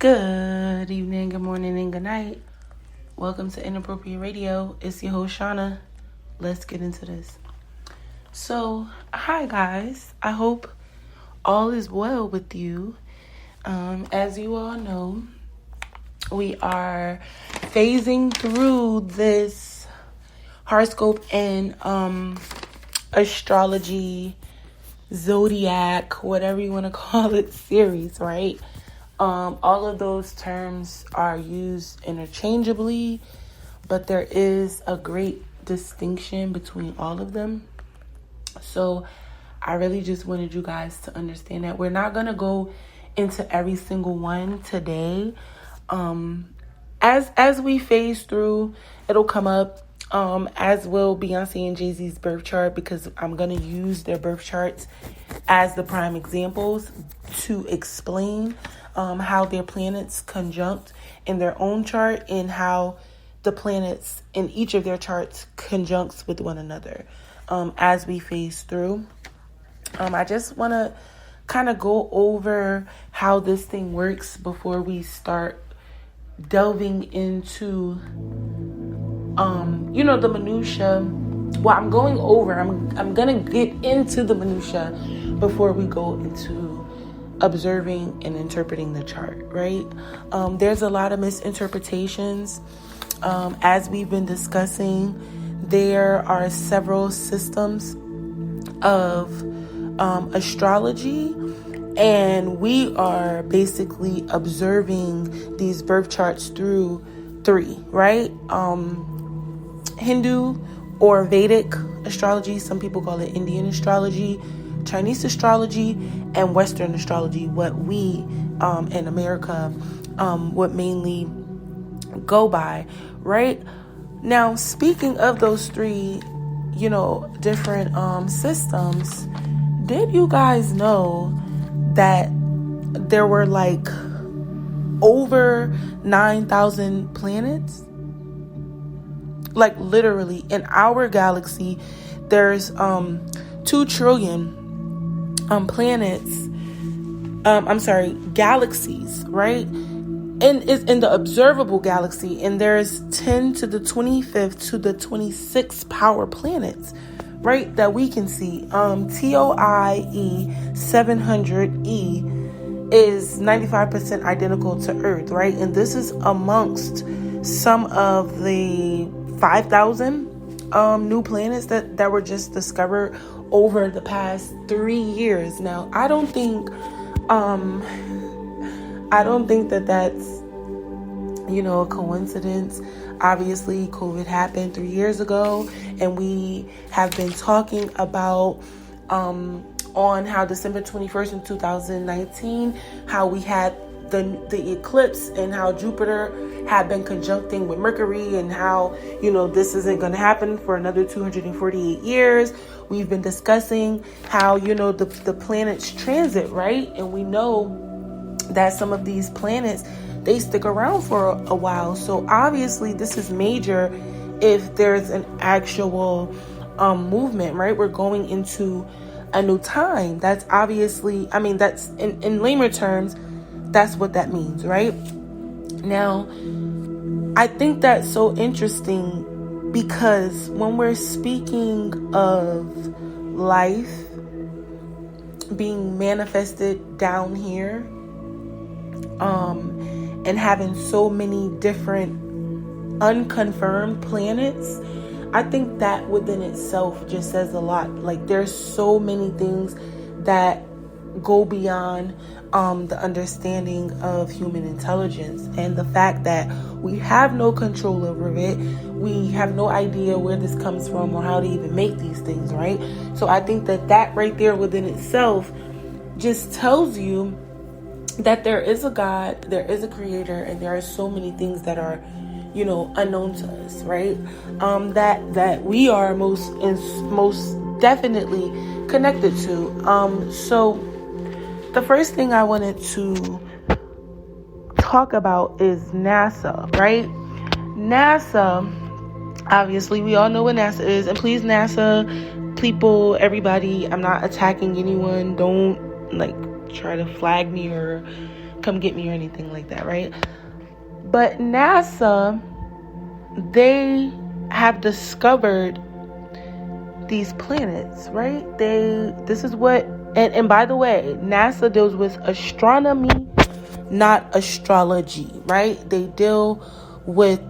Good evening, good morning, and good night. Welcome to Inappropriate Radio. It's your host, Shauna. Let's get into this. So, hi guys. I hope all is well with you. As you all know, we are phasing through this horoscope and astrology, zodiac, whatever you want to call it, series, right? All of those terms are used interchangeably, but there is a great distinction between all of them. So I really just wanted you guys to understand that we're not going to go into every single one today. As we phase through, it'll come up, as will Beyonce and Jay-Z's birth chart, because I'm going to use their birth charts as the prime examples to explain how their planets conjunct in their own chart and how the planets in each of their charts conjuncts with one another as we phase through. I just want to kind of go over how this thing works before we start delving into the minutia. Well, I'm gonna get into the minutia before we go into observing and interpreting the chart, right? There's a lot of misinterpretations. As we've been discussing, there are several systems of astrology, and we are basically observing these birth charts through three, right? Hindu or Vedic astrology, some people call it Indian astrology, Chinese astrology, and Western astrology, what we in America would mainly go by, right? Now, speaking of those three, different systems, did you guys know that there were like over 9,000 planets? Like literally in our galaxy, there's 2 trillion galaxies, right? And it's in the observable galaxy, and there's 10 to the 25th to the 26th power planets, right, that we can see. TOIE 700E is 95% identical to Earth, right? And this is amongst some of the 5,000 new planets that were just discovered over the past 3 years. Now, I don't think that that's, a coincidence. Obviously, COVID happened 3 years ago, and we have been talking about on how December 21st in 2019, how we had the eclipse and how Jupiter had been conjuncting with Mercury, and how, this isn't going to happen for another 248 years. We've been discussing how, the planets transit, right? And we know that some of these planets, they stick around for a while. So obviously this is major if there's an actual movement, right? We're going into a new time. That's obviously, that's in layman terms, that's what that means, right? Now, I think that's so interesting because when we're speaking of life being manifested down here, and having so many different unconfirmed planets, I think that within itself just says a lot. Like, there's so many things that go beyond the understanding of human intelligence, and the fact that we have no control over it. We have no idea where this comes from or how to even make these things, right? So I think that right there within itself just tells you that there is a God, there is a creator, and there are so many things that are, unknown to us, right? That we are most definitely connected to. So the first thing I wanted to talk about is NASA, right? NASA, obviously, we all know what NASA is, and please, NASA people, everybody, I'm not attacking anyone. Don't try to flag me or come get me or anything like that, right? But NASA, they have discovered these planets, right? This is what, and by the way, NASA deals with astronomy, not astrology, right? They deal with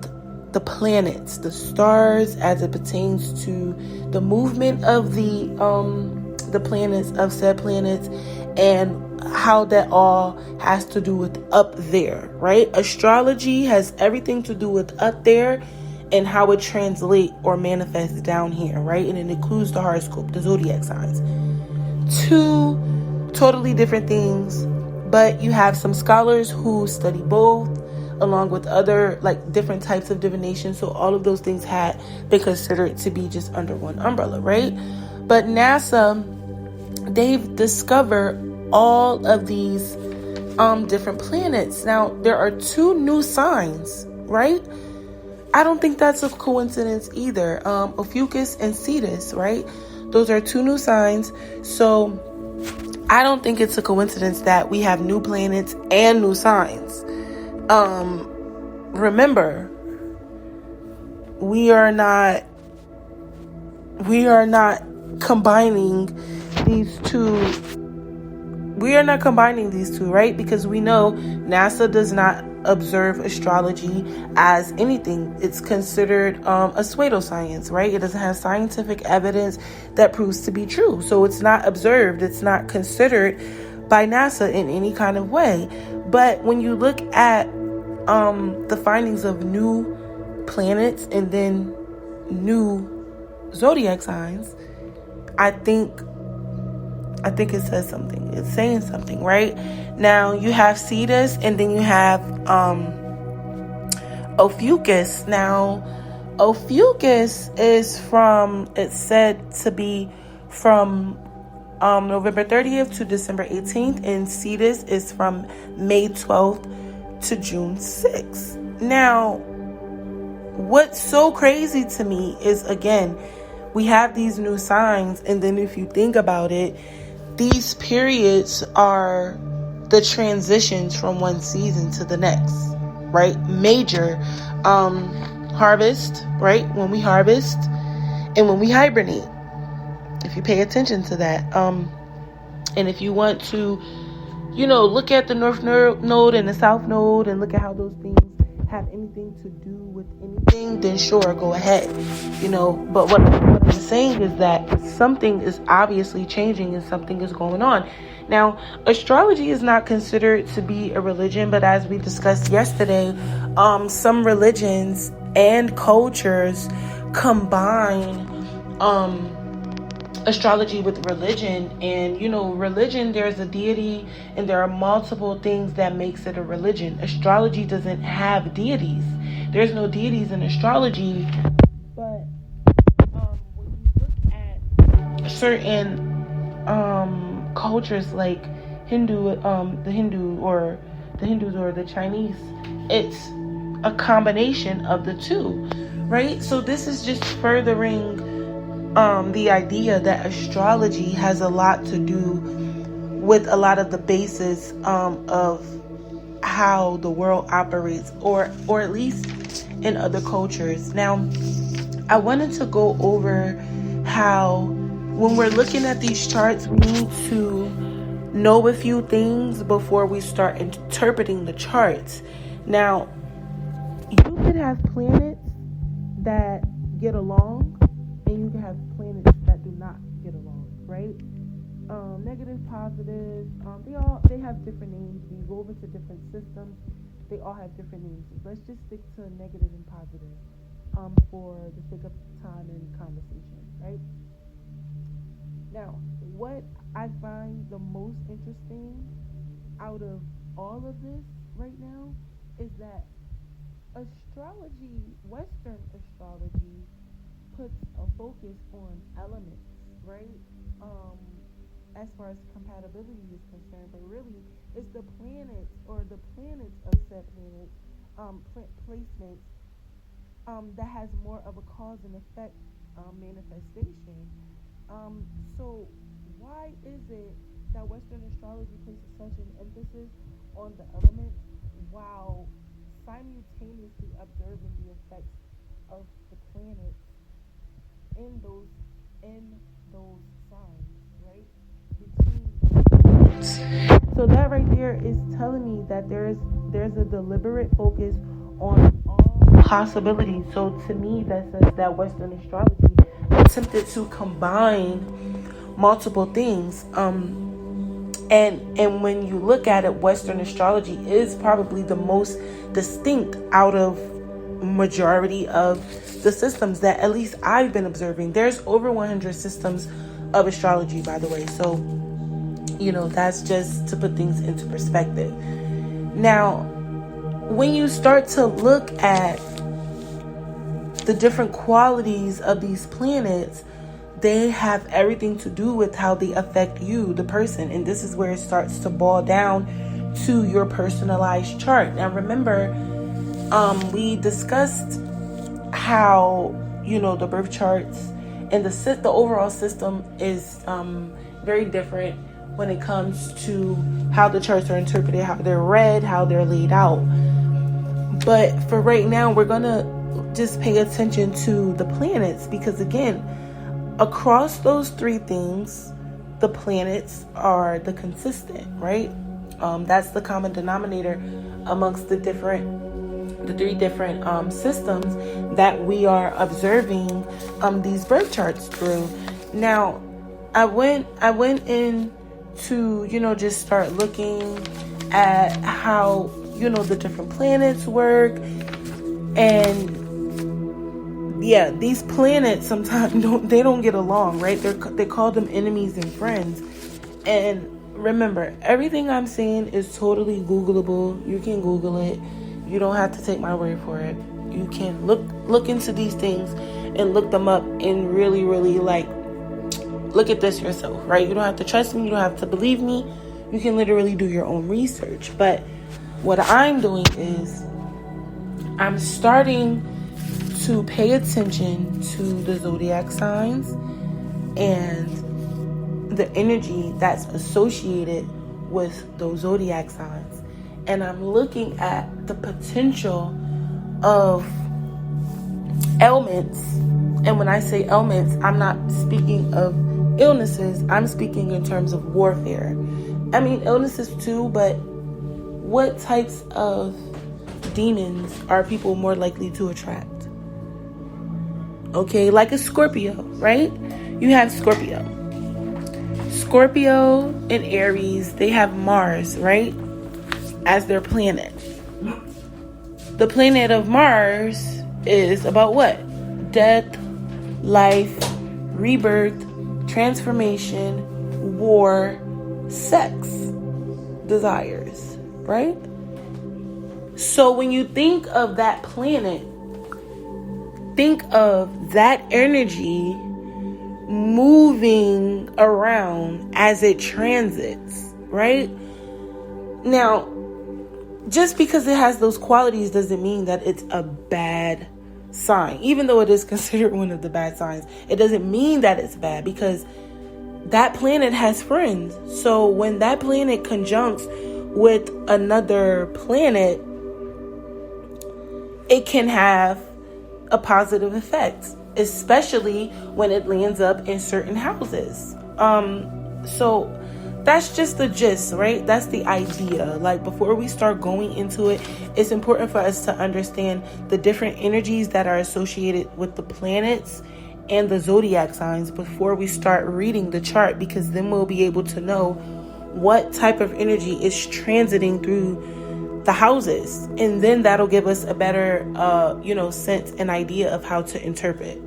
the planets, the stars, as it pertains to the movement of the planets, of said planets, and how that all has to do with up there, right? Astrology has everything to do with up there and how it translates or manifests down here, right? And it includes the horoscope, the zodiac signs. Two totally different things, but you have some scholars who study both, along with other like different types of divination. So all of those things had been considered to be just under one umbrella, right? But NASA, they've discovered all of these different planets. Now, there are 2 new signs, right? I don't think that's a coincidence either. Ophiuchus and Cetus, right? Those are 2 new signs. So I don't think it's a coincidence that we have new planets and new signs. Remember, we are not combining these two. We are not combining these two, right? Because we know NASA does not observe astrology as anything. It's considered a pseudoscience, right? It doesn't have scientific evidence that proves to be true. So it's not observed. It's not considered by NASA in any kind of way. But when you look at the findings of new planets and then new zodiac signs, I think it says something. It's saying something, right? Now you have Cetus and then you have Ophiuchus. Now Ophiuchus is it's said to be from November 30th to December 18th, and Cetus is from May 12th to June 6th. Now, what's so crazy to me is, again, we have these new signs, and then if you think about it, these periods are the transitions from one season to the next, right? Major harvest, right? When we harvest and when we hibernate, if you pay attention to that. And if you want to, look at the North Node and the South Node and look at how those things have anything to do with anything, then sure, go ahead. But what I'm saying is that something is obviously changing and something is going on. Now, astrology is not considered to be a religion, but as we discussed yesterday, some religions and cultures combine astrology with religion. And religion, there's a deity and there are multiple things that makes it a religion. Astrology doesn't have deities. There's no deities in astrology. But when you look at certain cultures like the Hindus or the Chinese, it's a combination of the two, right? So this is just furthering the idea that astrology has a lot to do with a lot of the basis of how the world operates, or at least in other cultures. Now, I wanted to go over how when we're looking at these charts, we need to know a few things before we start interpreting the charts. Now, you could have planets that get along, and you can have planets that do not get along, right? Negative, positive, they have different names. When you go over to different systems, they all have different names. Let's just stick to negative and positive for the sake of time and conversation, right? Now, what I find the most interesting out of all of this right now is that astrology, Western astrology, puts a focus on elements, right? As far as compatibility is concerned, but really it's the planets or the planets of said planets, placements, that has more of a cause and effect manifestation. So why is it that Western astrology places such an emphasis on the elements while simultaneously observing the effects of the planets in those in those signs, right? Between those. So that right there is telling me that there's a deliberate focus on all possibilities. So to me, that says that Western astrology attempted to combine multiple things. And when you look at it, Western astrology is probably the most distinct out of majority of the systems that at least I've been observing. There's over 100 systems of astrology, by the way. So, that's just to put things into perspective. Now, when you start to look at the different qualities of these planets, they have everything to do with how they affect you, the person. And this is where it starts to boil down to your personalized chart. Now, remember, we discussed how, the birth charts and the overall system is very different when it comes to how the charts are interpreted, how they're read, how they're laid out. But for right now, we're going to just pay attention to the planets because, again, across those three things, the planets are the consistent, right? That's the common denominator amongst the three different systems that we are observing these birth charts through. Now, I went in to just start looking at how the different planets work, and yeah, these planets sometimes don't get along, right? They call them enemies and friends. And remember, everything I'm saying is totally Googleable. You can Google it. You don't have to take my word for it. You can look into these things and look them up and really, really look at this yourself, right? You don't have to trust me. You don't have to believe me. You can literally do your own research. But what I'm doing is I'm starting to pay attention to the zodiac signs and the energy that's associated with those zodiac signs. And I'm looking at the potential of ailments. And when I say ailments, I'm not speaking of illnesses. I'm speaking in terms of warfare. I mean, illnesses too, but what types of demons are people more likely to attract? Okay, like a Scorpio, right? You have Scorpio. Scorpio and Aries, they have Mars, right? As their planet. The planet of Mars is about what? Death, life, rebirth, transformation, war, sex, desires, right? So when you think of that planet, think of that energy moving around as it transits, right? Now, just because it has those qualities doesn't mean that it's a bad sign. Even though it is considered one of the bad signs, it doesn't mean that it's bad because that planet has friends. So when that planet conjuncts with another planet, it can have a positive effect, especially when it lands up in certain houses. So that's just the gist, right? That's the idea. Like, before we start going into it, it's important for us to understand the different energies that are associated with the planets and the zodiac signs before we start reading the chart, because then we'll be able to know what type of energy is transiting through the houses, and then that'll give us a better sense and idea of how to interpret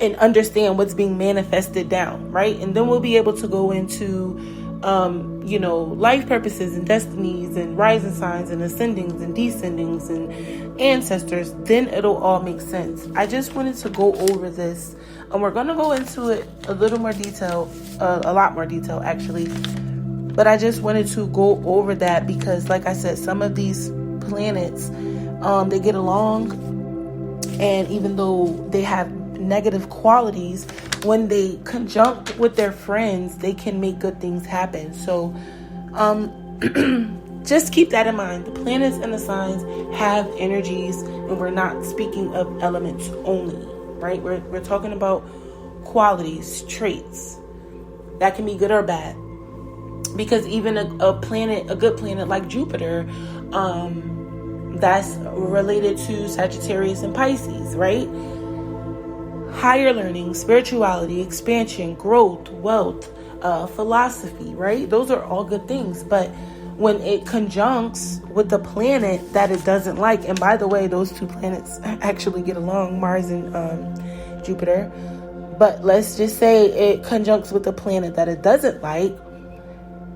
and understand what's being manifested down, right? And then we'll be able to go into life purposes and destinies and rising signs and ascendings and descendings and ancestors. Then it'll all make sense. I just wanted to go over this, and we're going to go into it a little more detail, a lot more detail actually. But I just wanted to go over that because, like I said, some of these planets, they get along, and even though they have negative qualities, when they conjunct with their friends, they can make good things happen. So just keep that in mind. The planets and the signs have energies, and we're not speaking of elements only, right? We're talking about qualities, traits that can be good or bad. Because even a good planet like Jupiter, that's related to Sagittarius and Pisces, right? Higher learning, spirituality, expansion, growth, wealth, philosophy, right? Those are all good things. But when it conjuncts with the planet that it doesn't like, and by the way, those two planets actually get along, Mars and Jupiter. But let's just say it conjuncts with the planet that it doesn't like,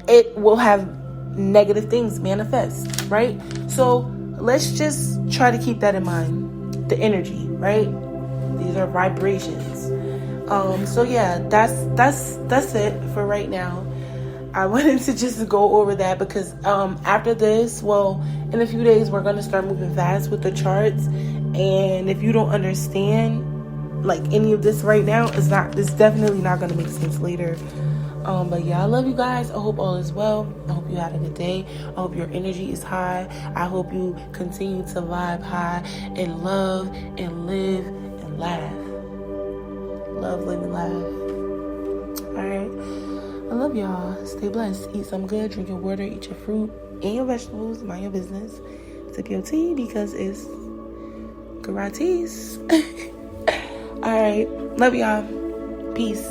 it will have negative things manifest, right? So let's just try to keep that in mind. The energy, right? These are vibrations. So yeah, that's it for right now. I wanted to just go over that because after this, well, in a few days, we're going to start moving fast with the charts. And if you don't understand like any of this right now, it's definitely not going to make sense later. But yeah, I love you guys. I hope all is well. I hope you had a good day. I hope your energy is high. I hope you continue to vibe high and love and live and laugh. Love, live, and laugh. All right. I love y'all. Stay blessed. Eat some good. Drink your water. Eat your fruit and your vegetables. Mind your business. Sip your tea because it's gratis. All right. Love y'all. Peace.